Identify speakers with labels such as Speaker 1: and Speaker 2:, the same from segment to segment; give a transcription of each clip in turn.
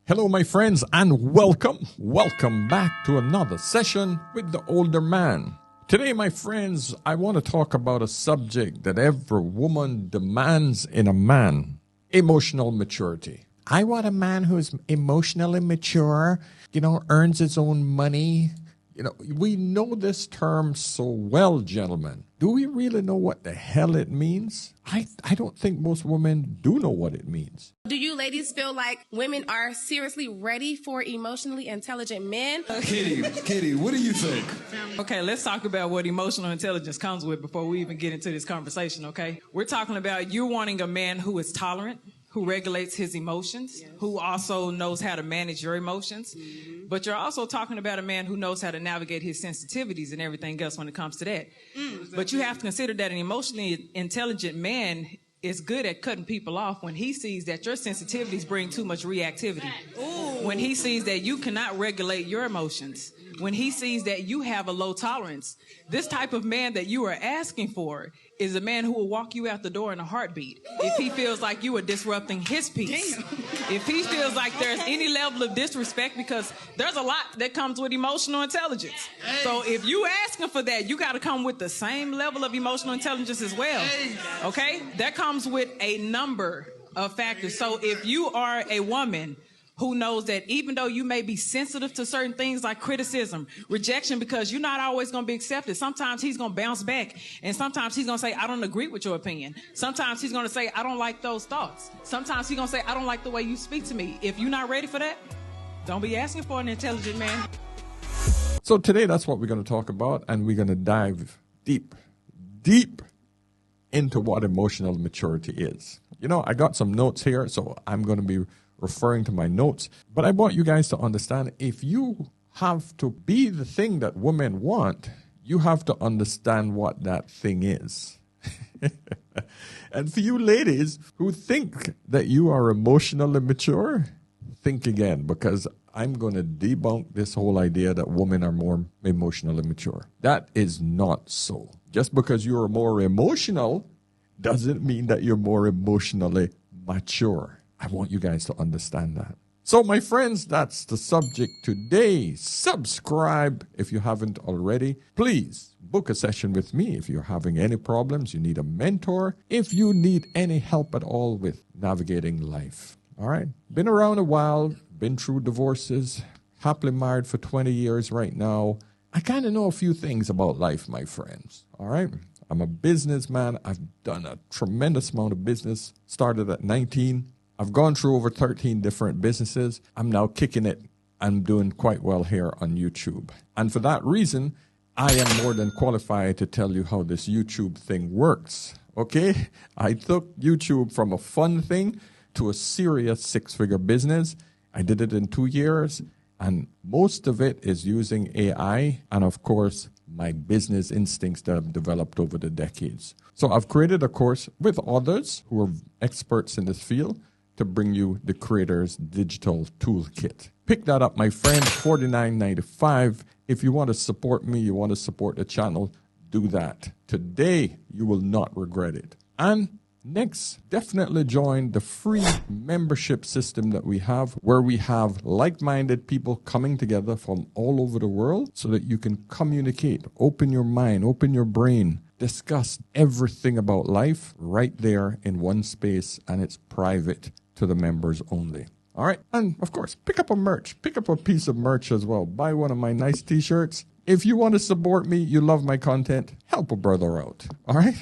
Speaker 1: Hello, my friends, and welcome. Welcome back to another session with the older man. Today, my friends, I want to talk about a subject that every woman demands in a man: emotional maturity. I want a man who's emotionally mature, earns his own money. We know this term so well, gentlemen. Do we really know what the hell it means? I don't think most women do know what it means.
Speaker 2: Do you ladies feel like women are seriously ready for emotionally intelligent men?
Speaker 3: Kitty, what do you think?
Speaker 4: Okay, let's talk about what emotional intelligence comes with before we even get into this conversation, okay? We're talking about you wanting a man who is tolerant, who regulates his emotions, yes, who also knows how to manage your emotions. Mm-hmm. But you're also talking about a man who knows how to navigate his sensitivities and everything else when it comes to that. But you have to consider that an emotionally intelligent man is good at cutting people off when he sees that your sensitivities bring too much reactivity. Ooh. When he sees that you cannot regulate your emotions. When he sees that you have a low tolerance. This type of man that you are asking for is a man who will walk you out the door in a heartbeat. If he feels like you are disrupting his peace. Damn. If he feels like there's any level of disrespect, because there's a lot that comes with emotional intelligence. Hey. So if you asking for that, you got to come with the same level of emotional intelligence as well. Hey. Okay? That comes with a number of factors. So if you are a woman who knows that even though you may be sensitive to certain things like criticism, rejection, because you're not always going to be accepted. Sometimes he's going to bounce back. And sometimes he's going to say, I don't agree with your opinion. Sometimes he's going to say, I don't like those thoughts. Sometimes he's going to say, I don't like the way you speak to me. If you're not ready for that, don't be asking for an intelligent man.
Speaker 1: So today, that's what we're going to talk about. And we're going to dive deep into what emotional maturity is. I got some notes here, so I'm going to be referring to my notes. But I want you guys to understand, if you have to be the thing that women want, you have to understand what that thing is. And for you ladies who think that you are emotionally mature, think again, because I'm going to debunk this whole idea that women are more emotionally mature. That is not so. Just because you're more emotional doesn't mean that you're more emotionally mature. I want you guys to understand that. So, my friends, that's the subject today. Subscribe if you haven't already. Please book a session with me if you're having any problems, you need a mentor, if you need any help at all with navigating life. All right? Been around a while, been through divorces, happily married for 20 years right now. I kind of know a few things about life, my friends. All right? I'm a businessman. I've done a tremendous amount of business. Started at 19. I've gone through over 13 different businesses. I'm now kicking it. I'm doing quite well here on YouTube. And for that reason, I am more than qualified to tell you how this YouTube thing works. Okay? I took YouTube from a fun thing to a serious six-figure business. I did it in 2 years. And most of it is using AI and, of course, my business instincts that I've developed over the decades. So I've created a course with others who are experts in this field to bring you the Creator's Digital Toolkit. Pick that up, my friend, $49.95. If you want to support me, you want to support the channel, do that. Today, you will not regret it. And next, definitely join the free membership system that we have, where we have like-minded people coming together from all over the world so that you can communicate, open your mind, open your brain, discuss everything about life right there in one space, and it's private to the members only. All right. And of course, pick up a piece of merch as well. Buy one of my nice t-shirts. If you want to support me, you love my content, help a brother out. All right.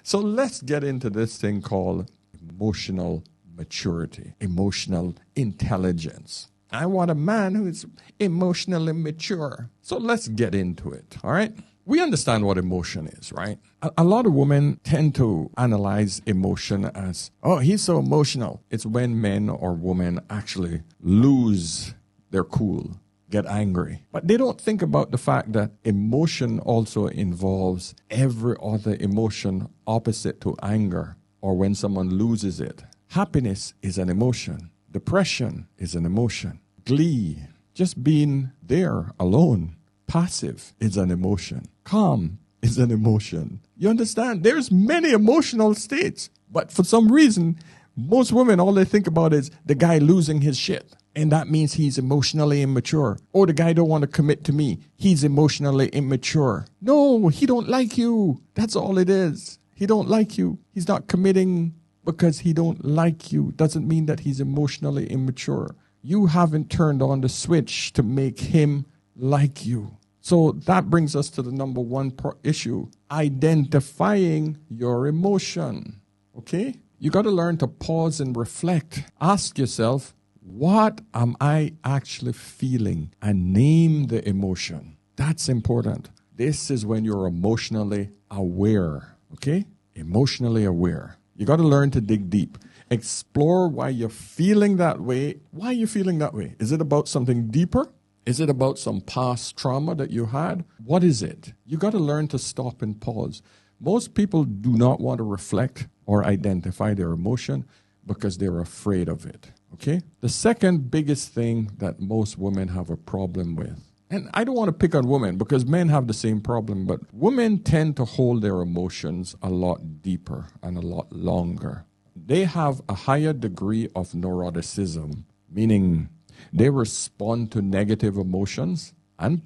Speaker 1: So let's get into this thing called emotional maturity, emotional intelligence. I want a man who is emotionally mature. So let's get into it. All right. We understand what emotion is, right? A lot of women tend to analyze emotion as, oh, he's so emotional. It's when men or women actually lose their cool, get angry. But they don't think about the fact that emotion also involves every other emotion opposite to anger or when someone loses it. Happiness is an emotion. Depression is an emotion. Glee, just being there alone, passive, is an emotion. Calm is an emotion. You understand? There's many emotional states, but for some reason, Most women, all they think about is the guy losing his shit. And that means he's emotionally immature. Or the guy don't want to commit to me. He's emotionally immature. No, he don't like you. That's all it is. He don't like you. He's not committing because he don't like you. Doesn't mean that he's emotionally immature. You haven't turned on the switch to make him like you. So that brings us to the number one issue. Identifying your emotion. Okay? You got to learn to pause and reflect. Ask yourself, what am I actually feeling? And name the emotion. That's important. This is when you're emotionally aware. Okay? Emotionally aware. You got to learn to dig deep. Explore why you're feeling that way. Why are you feeling that way? Is it about something deeper? Is it about some past trauma that you had? What is it? You got to learn to stop and pause. Most people do not want to reflect or identify their emotion because they're afraid of it. Okay? The second biggest thing that most women have a problem with, and I don't want to pick on women because men have the same problem, but women tend to hold their emotions a lot deeper and a lot longer. They have a higher degree of neuroticism, meaning they respond to negative emotions and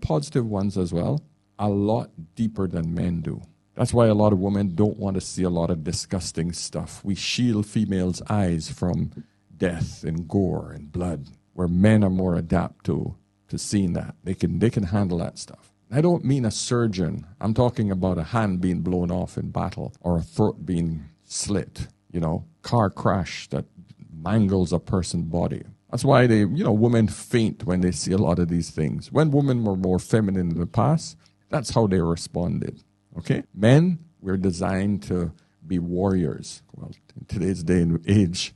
Speaker 1: positive ones as well a lot deeper than men do. That's why a lot of women don't want to see a lot of disgusting stuff. We shield females' eyes from death and gore and blood, where men are more adept to seeing that. They can handle that stuff. I don't mean a surgeon. I'm talking about a hand being blown off in battle or a throat being slit, car crash that mangles a person's body. That's why women faint when they see a lot of these things. When women were more feminine in the past, that's how they responded. Okay? Men, we're designed to be warriors. Well, in today's day and age,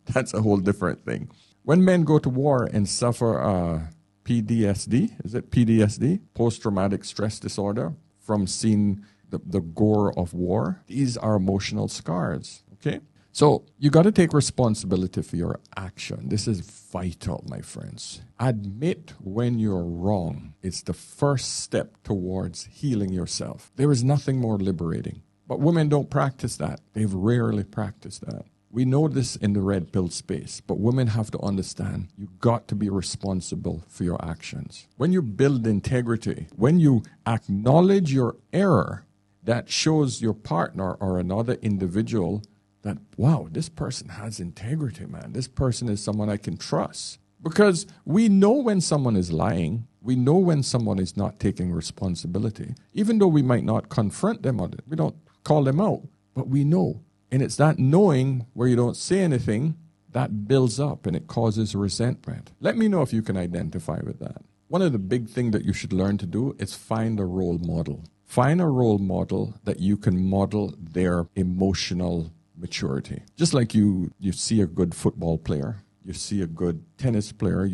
Speaker 1: that's a whole different thing. When men go to war and suffer PTSD, is it PTSD? Post-traumatic stress disorder from seeing the gore of war, these are emotional scars. Okay? So you got to take responsibility for your action. This is vital, my friends. Admit when you're wrong. It's the first step towards healing yourself. There is nothing more liberating. But women don't practice that. They've rarely practiced that. We know this in the red pill space, but women have to understand you got to be responsible for your actions. When you build integrity, when you acknowledge your error, that shows your partner or another individual that, wow, this person has integrity, man. This person is someone I can trust. Because we know when someone is lying. We know when someone is not taking responsibility. Even though we might not confront them on it. We don't call them out. But we know. And it's that knowing where you don't say anything that builds up and it causes resentment. Let me know if you can identify with that. One of the big things that you should learn to do is find a role model. Find a role model that you can model their emotional maturity. Just like you see a good football player, you see a good tennis player,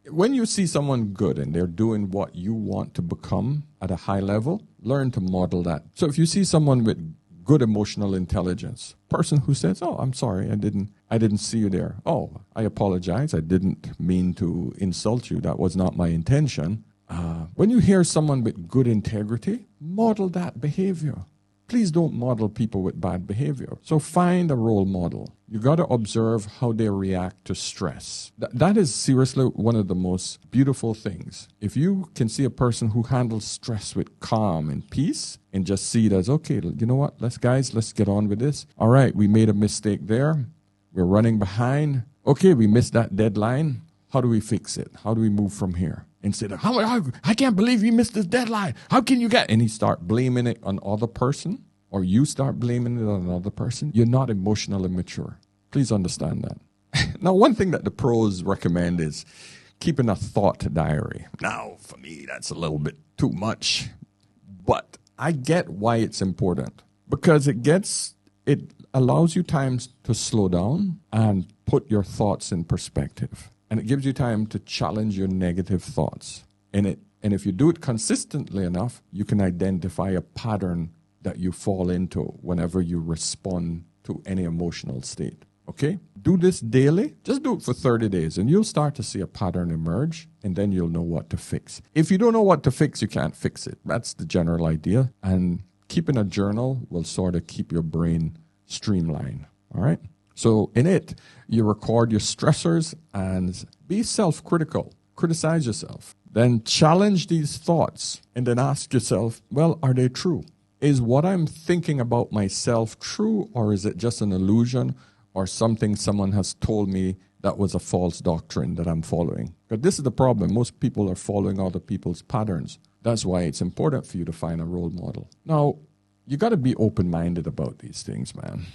Speaker 1: when you see someone good and they're doing what you want to become at a high level, learn to model that. So if you see someone with good emotional intelligence, person who says, "Oh, I'm sorry, I didn't see you there. Oh, I apologize. I didn't mean to insult you. That was not my intention." When you hear someone with good integrity, model that behavior. Please don't model people with bad behavior. So find a role model. You got to observe how they react to stress. That is seriously one of the most beautiful things. If you can see a person who handles stress with calm and peace and just see it as, okay, you know what, let's get on with this. All right, we made a mistake there. We're running behind. Okay, we missed that deadline. How do we fix it? How do we move from here? Instead of, I can't believe you missed this deadline. How can you get? And he start blaming it on other person, or you start blaming it on another person. You're not emotionally mature. Please understand that. Now, one thing that the pros recommend is keeping a thought diary. Now, for me, that's a little bit too much, but I get why it's important because it allows you time to slow down and put your thoughts in perspective. And it gives you time to challenge your negative thoughts. And if you do it consistently enough, you can identify a pattern that you fall into whenever you respond to any emotional state. Okay? Do this daily. Just do it for 30 days and you'll start to see a pattern emerge and then you'll know what to fix. If you don't know what to fix, you can't fix it. That's the general idea. And keeping a journal will sort of keep your brain streamlined. All right. So in it, you record your stressors and be self-critical. Criticize yourself. Then challenge these thoughts and then ask yourself, well, are they true? Is what I'm thinking about myself true, or is it just an illusion or something someone has told me that was a false doctrine that I'm following? But this is the problem. Most people are following other people's patterns. That's why it's important for you to find a role model. Now, you got to be open-minded about these things, man.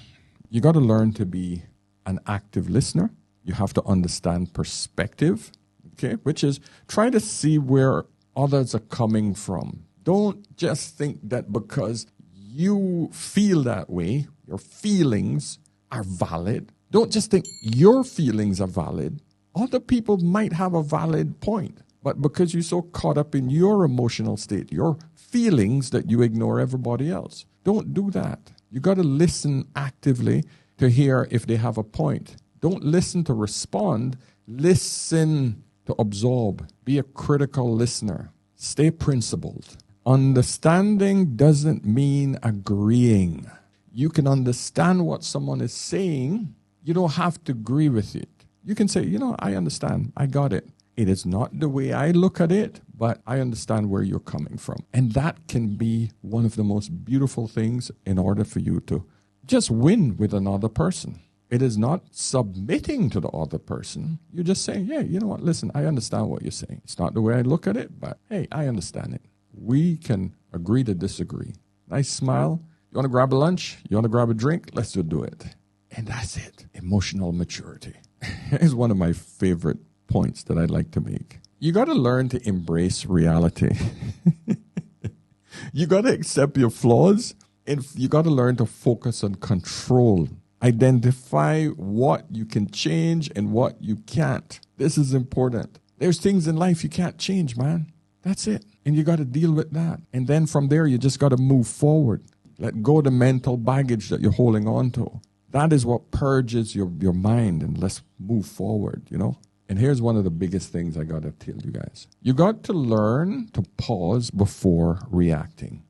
Speaker 1: You got to learn to be an active listener. You have to understand perspective, okay, which is try to see where others are coming from. Don't just think that because you feel that way, your feelings are valid. Don't just think your feelings are valid. Other people might have a valid point, but because you're so caught up in your emotional state, your feelings, that you ignore everybody else. Don't do that. You got to listen actively to hear if they have a point. Don't listen to respond. Listen to absorb. Be a critical listener. Stay principled. Understanding doesn't mean agreeing. You can understand what someone is saying. You don't have to agree with it. You can say, I understand. I got it. It is not the way I look at it, but I understand where you're coming from. And that can be one of the most beautiful things in order for you to just win with another person. It is not submitting to the other person. You're just saying, hey, you know what? Listen, I understand what you're saying. It's not the way I look at it, but hey, I understand it. We can agree to disagree. Nice smile. You want to grab a lunch? You want to grab a drink? Let's do it. And that's it. Emotional maturity is one of my favorite points that I'd like to make. You got to learn to embrace reality. You got to accept your flaws, and you got to learn to focus on control. Identify what you can change and what you can't. This is important. There's things in life you can't change, man. That's it. And you got to deal with that. And then from there, you just got to move forward. Let go of the mental baggage that you're holding on to. That is what purges your mind, and let's move forward, And here's one of the biggest things I got to tell you guys. You got to learn to pause before reacting.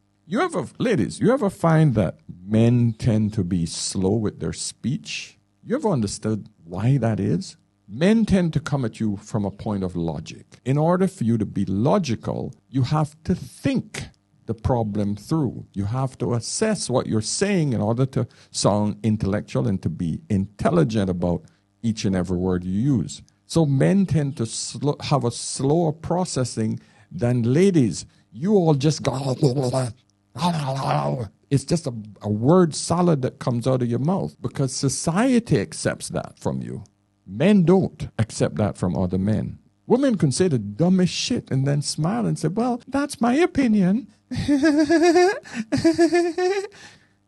Speaker 1: Ladies, you ever find that men tend to be slow with their speech? You ever understood why that is? Men tend to come at you from a point of logic. In order for you to be logical, you have to think the problem through. You have to assess what you're saying in order to sound intellectual and to be intelligent about each and every word you use. So men tend to have a slower processing than ladies. You all just go, it's just a word salad that comes out of your mouth because society accepts that from you. Men don't accept that from other men. Women can say the dumbest shit and then smile and say, well, that's my opinion.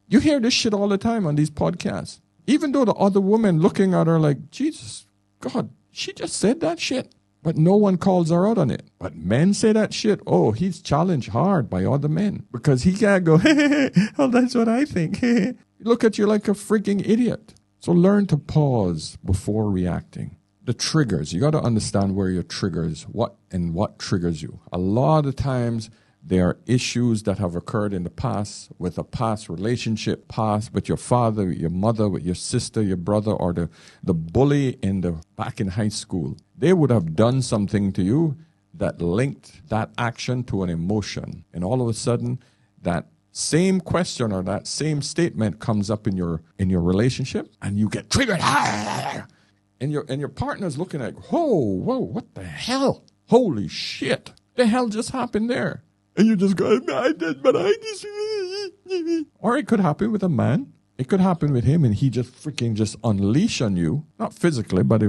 Speaker 1: You hear this shit all the time on these podcasts. Even though the other woman looking at her like, Jesus, God, she just said that shit. But no one calls her out on it. But men say that shit. Oh, he's challenged hard by other men. Because he can't go, oh, that's what I think. Look at you like a freaking idiot. So learn to pause before reacting. The triggers. You got to understand where your triggers, what triggers you. A lot of times there are issues that have occurred in the past with a past relationship, past with your father, with your mother, with your sister, your brother, or the bully back in high school. They would have done something to you that linked that action to an emotion. And all of a sudden, that same question or that same statement comes up in your relationship, and you get triggered. And your partner's looking like, whoa, what the hell? Holy shit. The hell just happened there? And you just go, I did, but I just... Or it could happen with a man. It could happen with him, and he just unleash on you. Not physically, but,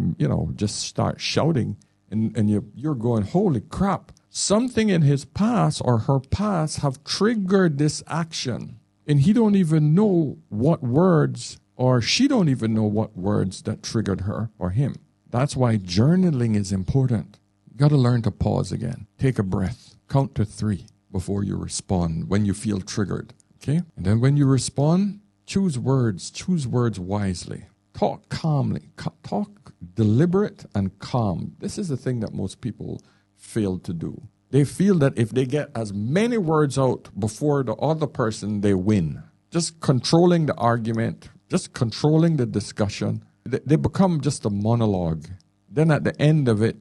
Speaker 1: just start shouting. And you're going, holy crap. Something in his past or her past have triggered this action. And he don't even know what words, or she don't even know what words that triggered her or him. That's why journaling is important. You got to learn to pause again. Take a breath. Count to 3 before you respond when you feel triggered. Okay? And then when you respond, choose words wisely. Talk calmly. Talk deliberate and calm. This is the thing that most people fail to do. They feel that if they get as many words out before the other person, they win. Just controlling the argument, just controlling the discussion. They become just a monologue. Then at the end of it,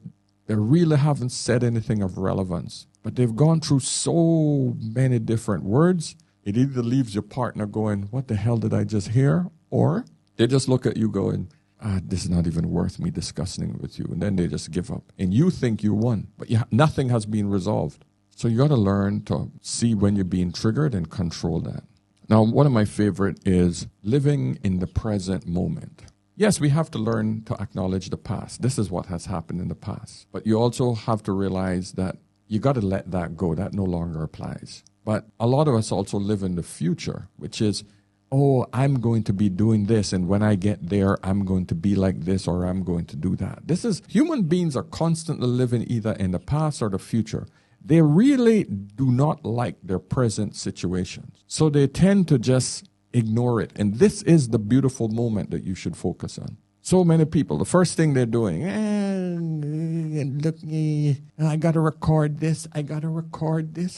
Speaker 1: they really haven't said anything of relevance. But they've gone through so many different words, it either leaves your partner going, what the hell did I just hear? Or they just look at you going, this is not even worth me discussing with you. And then they just give up. And you think you won, but nothing has been resolved. So you got to learn to see when you're being triggered and control that. Now, one of my favorite is living in the present moment. Yes, we have to learn to acknowledge the past. This is what has happened in the past. But you also have to realize that you got to let that go. That no longer applies. But a lot of us also live in the future, which is, oh, I'm going to be doing this, and when I get there, I'm going to be like this, or I'm going to do that. Human beings are constantly living either in the past or the future. They really do not like their present situations. So they tend to just ignore it. And this is the beautiful moment that you should focus on. So many people, the first thing they're doing, look, I got to record this.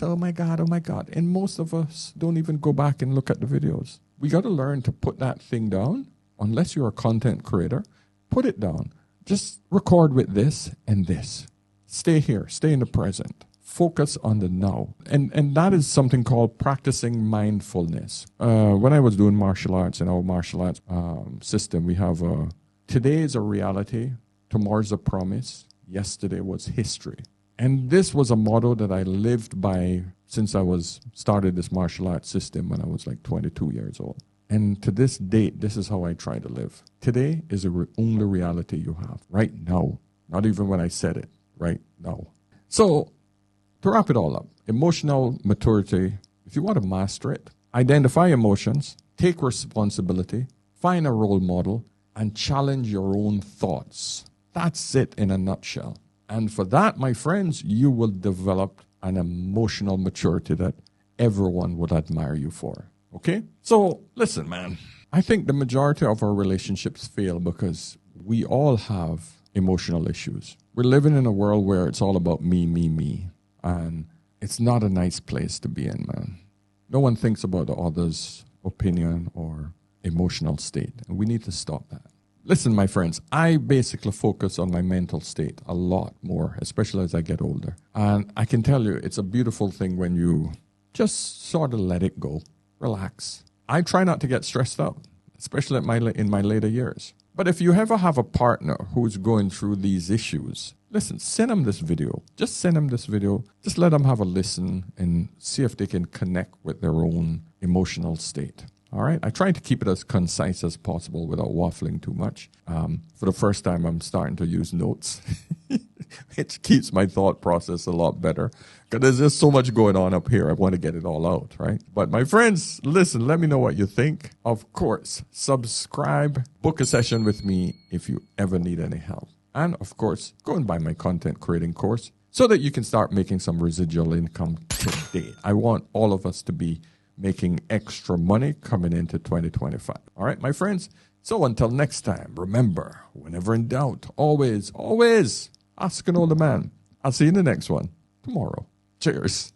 Speaker 1: Oh my God. And most of us don't even go back and look at the videos. We got to learn to put that thing down. Unless you're a content creator, put it down. Just record with this and this. Stay here. Stay in the present. Focus on the now. And that is something called practicing mindfulness. When I was doing martial arts, in our martial arts system, we have today is a reality, tomorrow's a promise, yesterday was history. And this was a motto that I lived by since I started this martial arts system when I was like 22 years old. And to this date, this is how I try to live. Today is the only reality you have, right now. Not even when I said it, right now. So, to wrap it all up, emotional maturity, if you want to master it, identify emotions, take responsibility, find a role model, and challenge your own thoughts. That's it in a nutshell. And for that, my friends, you will develop an emotional maturity that everyone would admire you for. Okay? So, listen, man. I think the majority of our relationships fail because we all have emotional issues. We're living in a world where it's all about me. And it's not a nice place to be in, man. No one thinks about the other's opinion or emotional state. And we need to stop that. Listen, my friends, I basically focus on my mental state a lot more, especially as I get older. And I can tell you, it's a beautiful thing when you just sort of let it go, relax. I try not to get stressed out, especially in my later years. But if you ever have a partner who's going through these issues, listen, send them this video. Just send them this video. Just let them have a listen and see if they can connect with their own emotional state. All right? I try to keep it as concise as possible without waffling too much. For the first time, I'm starting to use notes, which keeps my thought process a lot better. Because there's just so much going on up here. I want to get it all out, right? But my friends, listen, let me know what you think. Of course, subscribe, book a session with me if you ever need any help. And of course, go and buy my content creating course so that you can start making some residual income today. I want all of us to be making extra money coming into 2025. All right, my friends? So until next time, remember, whenever in doubt, always ask an older man. I'll see you in the next one tomorrow. Cheers.